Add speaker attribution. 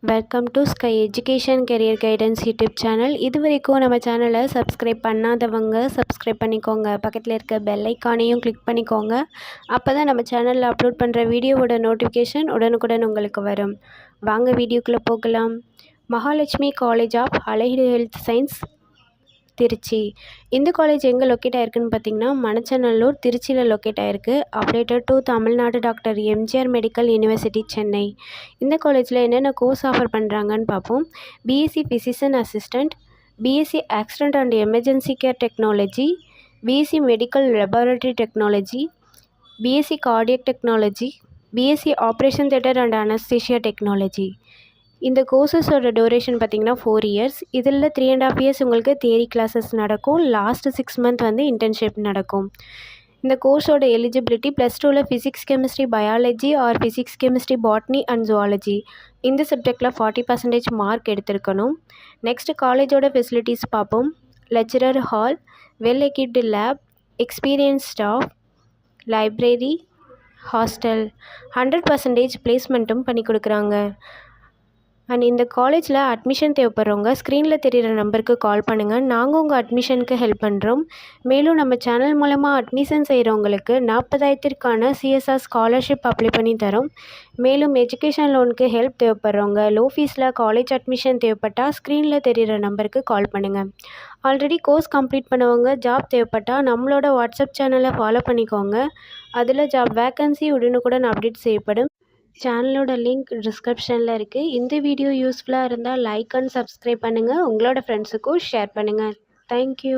Speaker 1: Welcome to sky education career guidance YouTube channel. இது வரைக்கும் நம்ம சேனலை சப்ஸ்கிரைப் பண்ணாதவங்க சப்ஸ்கிரைப் பண்ணிக்கோங்க. பக்கத்தில் இருக்க பெல் ஐக்கானையும் கிளிக் பண்ணிக்கோங்க. அப்போ தான் நம்ம சேனலில் அப்லோட் பண்ணுற வீடியோவோட நோட்டிஃபிகேஷன் உடனுக்குடன் உங்களுக்கு வரும். வாங்க வீடியோக்குள்ளே போகலாம். Mahalakshmi college of allied health science Trichy. இந்த காலேஜ் எங்கே லொக்கேட் ஆயிருக்குன்னு பார்த்தீங்கன்னா மணச்சநல்லூர் திருச்சியில் லொக்கேட் ஆயிருக்கு. Updated to Tamil Nadu doctor MGR medical university Chennai. இந்த காலேஜில் என்னென்ன கோர்ஸ் ஆஃபர் பண்ணுறாங்கன்னு பார்ப்போம். BSc physician assistant, BSc accident and emergency care technology, BSc medical laboratory technology, BSc cardiac technology, BSc operation theatre and anaesthesia technology. இந்த கோர்சஸோட டூரேஷன் பார்த்திங்கன்னா 4 years. இதில் 3.5 years உங்களுக்கு theory classes நடக்கும். லாஸ்ட்டு 6 மந்த் வந்து internship நடக்கும். இந்த கோர்ஸோட எலிஜிபிலிட்டி +2ல் physics chemistry biology R physics chemistry botany and zoology இந்த சப்ஜெக்டில் 40% மார்க் எடுத்திருக்கணும். நெக்ஸ்ட் காலேஜோட ஃபெசிலிட்டிஸ் பார்ப்போம். Lecturer hall, well equipped lab, experience staff, library, hostel, 100% பிளேஸ்மெண்ட்டும் பண்ணி கொடுக்குறாங்க. அண்ட் இந்த காலேஜில் அட்மிஷன் தேவைப்படுறவங்க ஸ்க்ரீனில் தெரிகிற நம்பருக்கு கால் பண்ணுங்கள். நாங்கள் உங்கள் அட்மிஷனுக்கு ஹெல்ப் பண்ணுறோம். மேலும் நம்ம சேனல் மூலமாக அட்மிஷன் செய்கிறவங்களுக்கு 40,000க்கான சிஎஸ்ஆர் ஸ்காலர்ஷிப் அப்ளை பண்ணி தரோம். மேலும் எஜுகேஷன் லோனுக்கு ஹெல்ப் தேவைப்படுறவங்க லோ ஃபீஸில் காலேஜ் அட்மிஷன் தேவைப்பட்டால் ஸ்க்ரீனில் தெரிகிற நம்பருக்கு கால் பண்ணுங்கள். ஆல்ரெடி கோர்ஸ் கம்ப்ளீட் பண்ணவங்க ஜாப் தேவைப்பட்டால் நம்மளோட வாட்ஸ்அப் சேனலை ஃபாலோ பண்ணிக்கோங்க. அதில் ஜாப் வேக்கன்சி உடனுக்குடன் அப்டேட் செய்யப்படும். சேனலோட லிங்க் டிஸ்கிரிப்ஷனில் இருக்குது. இந்த வீடியோ யூஸ்ஃபுல்லாக இருந்தால் லைக் அண்ட் சப்ஸ்கிரைப் பண்ணுங்கள். உங்களோட ஃப்ரெண்ட்ஸுக்கும் ஷேர் பண்ணுங்கள். தேங்க்யூ.